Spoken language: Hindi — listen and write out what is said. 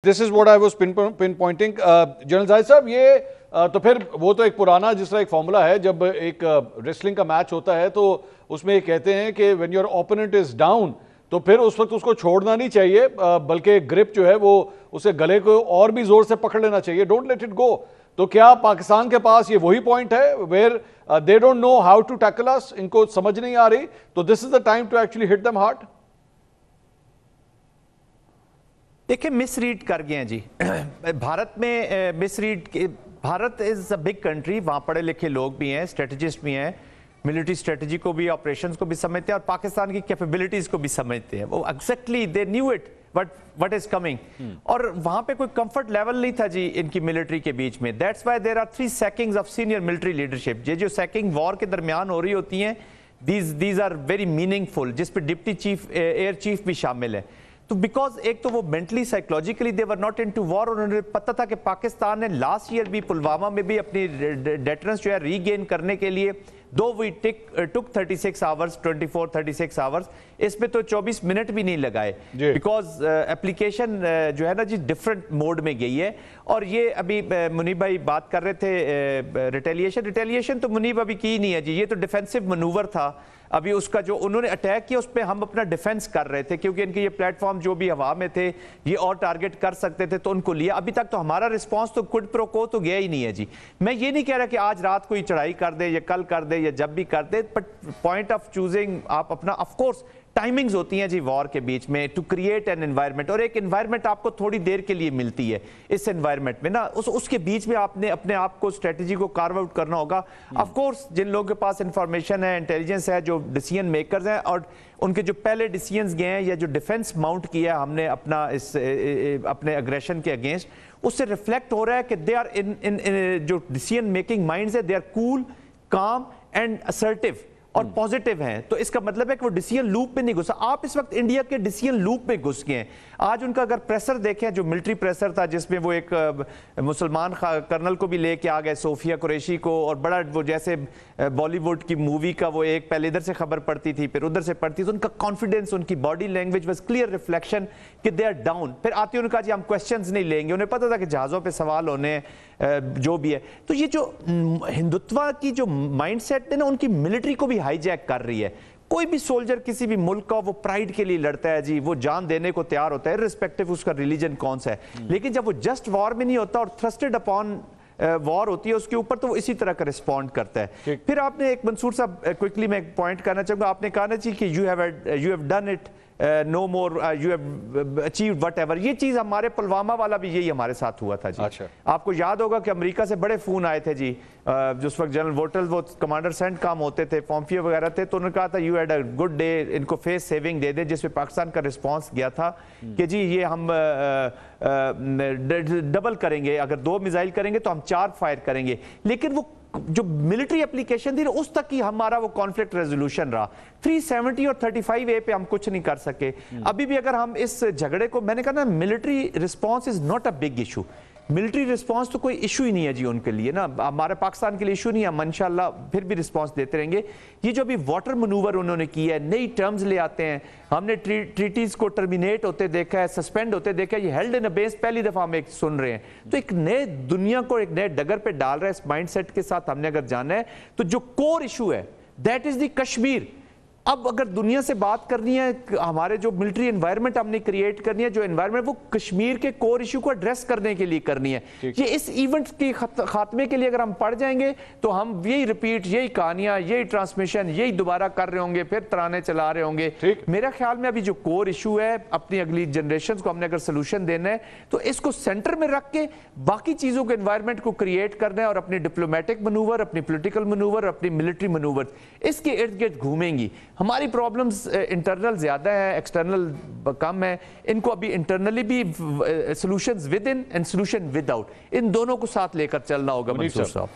This is what I was pinpointing. General Zahid साहब, ये तो फिर वो तो एक पुराना जिस तरह एक फॉर्मूला है, जब एक रेसलिंग का मैच होता है तो उसमें कहते हैं कि when your opponent is down तो फिर उस वक्त उसको छोड़ना नहीं चाहिए, बल्कि ग्रिप जो है वो उसे गले को और भी जोर से पकड़ लेना चाहिए, डोंट लेट इट गो। तो क्या पाकिस्तान के पास ये वही पॉइंट है where they don't know how to tackle us, इनको समझ नहीं आ रही, तो this is the time to actually hit them hard? देखिए, मिसरीड कर गए हैं जी। भारत में misread, Bharat is a big country, वहां पढ़े लिखे लोग भी हैं, स्ट्रेटजिस्ट भी हैं, मिलिट्री स्ट्रेटजी को भी, ऑपरेशंस को भी समझते हैं और पाकिस्तान की कैपेबिलिटीज को भी समझते हैं। वो exactly they knew it what is coming. और वहां पे कोई कंफर्ट लेवल नहीं था जी इनकी मिलिट्री के बीच में। That's why there are 3 sackings of senior military leadership. ये जो सैकिंग वॉर के दरमियान हो रही होती हैं, दीज आर वेरी मीनिंगफुल, जिस पे डिप्टी चीफ, एयर चीफ भी शामिल है। तो बिकॉज एक तो वो mentally psychologically they were not into war, और उन्हें पता था कि पाकिस्तान ने लास्ट ईयर भी पुलवामा में भी अपनी डेटरेंस जो है रीगेन करने के लिए, दो वी टुक 36 आवर्स, 36 आवर्स, इसमें तो 24 मिनट भी नहीं लगाए, बिकॉज एप्लीकेशन जो है ना जी डिफरेंट मोड में गई है। और ये अभी मुनीब भाई बात कर रहे थे रिटेलिएशन तो मुनीब अभी की नहीं है जी, ये तो डिफेंसिव मनूवर था। अभी उसका जो उन्होंने अटैक किया उस पर हम अपना डिफेंस कर रहे थे, क्योंकि इनके ये प्लेटफॉर्म जो भी हवा में थे ये और टारगेट कर सकते थे तो उनको लिया। अभी तक तो हमारा रिस्पांस तो क्विड प्रो को तो गया ही नहीं है जी। मैं ये नहीं कह रहा कि आज रात को ही चढ़ाई कर दे या कल कर दे या जब भी कर दे, बट पॉइंट ऑफ चूजिंग आप अपना, ऑफ कोर्स टाइमिंग्स होती हैं जी वॉर के बीच में, टू क्रिएट एन एनवायरनमेंट, और एक एनवायरनमेंट आपको थोड़ी देर के लिए मिलती है। इस एनवायरनमेंट में ना उसके बीच में आपने अपने आप को, स्ट्रेटजी को कार्व आउट करना होगा। ऑफ कोर्स जिन लोगों के पास इंफॉर्मेशन है, इंटेलिजेंस है, जो डिसीजन मेकर्स हैं और उनके जो पहले डिसीजंस गए हैं या जो डिफेंस माउंट किया है हमने अपना इस अपने अग्रेशन के अगेंस्ट, उससे रिफ्लेक्ट हो रहा है कि दे आर इन जो डिसीजन मेकिंग माइंड्स है, दे आर कूल, काम एंड असर्टिव और पॉजिटिव हैं। तो इसका मतलब है कि वो डिसीजन लूप में नहीं घुसा। आप इस वक्त इंडिया के डिसीजन लूप में घुस गए हैं। आज उनका अगर प्रेशर देखें, जो मिलिट्री प्रेशर था जिसमें वो एक मुसलमान कर्नल को भी लेके आ गए, सोफिया कुरैशी को, और बड़ा वो जैसे बॉलीवुड की मूवी का वो एक पहले इधर से खबर पड़ती थी फिर उधर से पड़ती थी, उनका कॉन्फिडेंस, उनकी body language was clear reflection कि दे आर डाउन। फिर आते उन्होंने कहा जी हम क्वेश्चंस नहीं लेंगे, उन्हें पता था कि जहाज़ों पे सवाल होने जो भी है। तो ये जो हिंदुत्व की जो माइंडसेट है ना, उनकी मिलिट्री को भी हाईजैक कर रही है। कोई भी सोल्जर किसी भी मुल्क का वो प्राइड के लिए लड़ता है जी, वो जान देने को तैयार होता है, रिस्पेक्टिव उसका रिलीजन कौन सा है। लेकिन जब वो जस्ट वॉर में नहीं होता और थ्रस्टेड अपॉन वॉर होती है उसके ऊपर, तो वो इसी तरह का रिस्पॉन्ड करता है। फिर आपने एक, मंसूर साहब क्विकली मैं एक पॉइंट करना चाहूंगा, आपने कहा ना जी कि you have done it, no more, you have achieved whatever. ये चीज हमारे पुलवामा वाला भी यही हमारे साथ हुआ था जी। अच्छा। आपको याद होगा कि अमेरिका से बड़े फोन आए थे जी, जिस वक्त जनरल वोटल वो कमांडर सेंट काम होते थे, पॉम्पियो वगैरह थे, तो उन्होंने कहा था you had a good day, इनको फेस सेविंग दे दे, जिसपे पाकिस्तान का रिस्पॉन्स गया था कि जी ये हम डबल करेंगे, अगर 2 मिसाइल करेंगे तो हम 4 फायर करेंगे। लेकिन वो जो मिलिट्री एप्लीकेशन थी उस तक ही हमारा वो कॉन्फ्लिक्ट रेजोल्यूशन रहा। 370 और 35A पे हम कुछ नहीं कर सके। अभी भी अगर हम इस झगड़े को, मैंने कहा ना, military response is not a big issue. Military response तो कोई इशू ही नहीं है जी उनके लिए ना, हमारे पाकिस्तान के लिए इशू नहीं है, हम इंशाल्लाह फिर भी रिस्पांस देते रहेंगे। ये जो अभी वाटर मनूवर उन्होंने किया है, नई टर्म्स ले आते हैं, हमने ट्रीटीज को टर्मिनेट होते देखा है, सस्पेंड होते देखा है, ये हेल्ड इन अबेंस पहली दफा हम एक सुन रहे हैं। तो एक नए दुनिया को एक नए डगर पे डाल रहा है। इस माइंडसेट के साथ हमने अगर जाना है तो जो कोर इशू है दैट इज द कश्मीर। अब अगर दुनिया से बात करनी है, हमारे जो मिलिट्री एनवायरनमेंट हमने क्रिएट करनी है, जो एनवायरनमेंट वो कश्मीर के कोर इशू को एड्रेस करने के लिए करनी है। ये इस इवेंट के खात्मे के लिए अगर हम पढ़ जाएंगे तो हम यही रिपीट, यही कहानियां, यही ट्रांसमिशन, यही दोबारा कर रहे होंगे, फिर तराने चला रहे होंगे। मेरा ख्याल में अभी जो कोर इशू है, अपनी अगली जनरेशन को हमने अगर सोल्यूशन देना है तो इसको सेंटर में रख के बाकी चीजों के एनवायरनमेंट को क्रिएट करना है, और अपनी डिप्लोमेटिक मनूवर, अपनी पोलिटिकल मनूवर, अपनी मिलिट्री मनूवर इसके इर्द गिर्द घूमेंगी। हमारी प्रॉब्लम्स इंटरनल ज्यादा है, एक्सटर्नल कम है। इनको अभी इंटरनली भी solutions within and solution without, इन दोनों को साथ लेकर चलना होगा मंसूर साहब।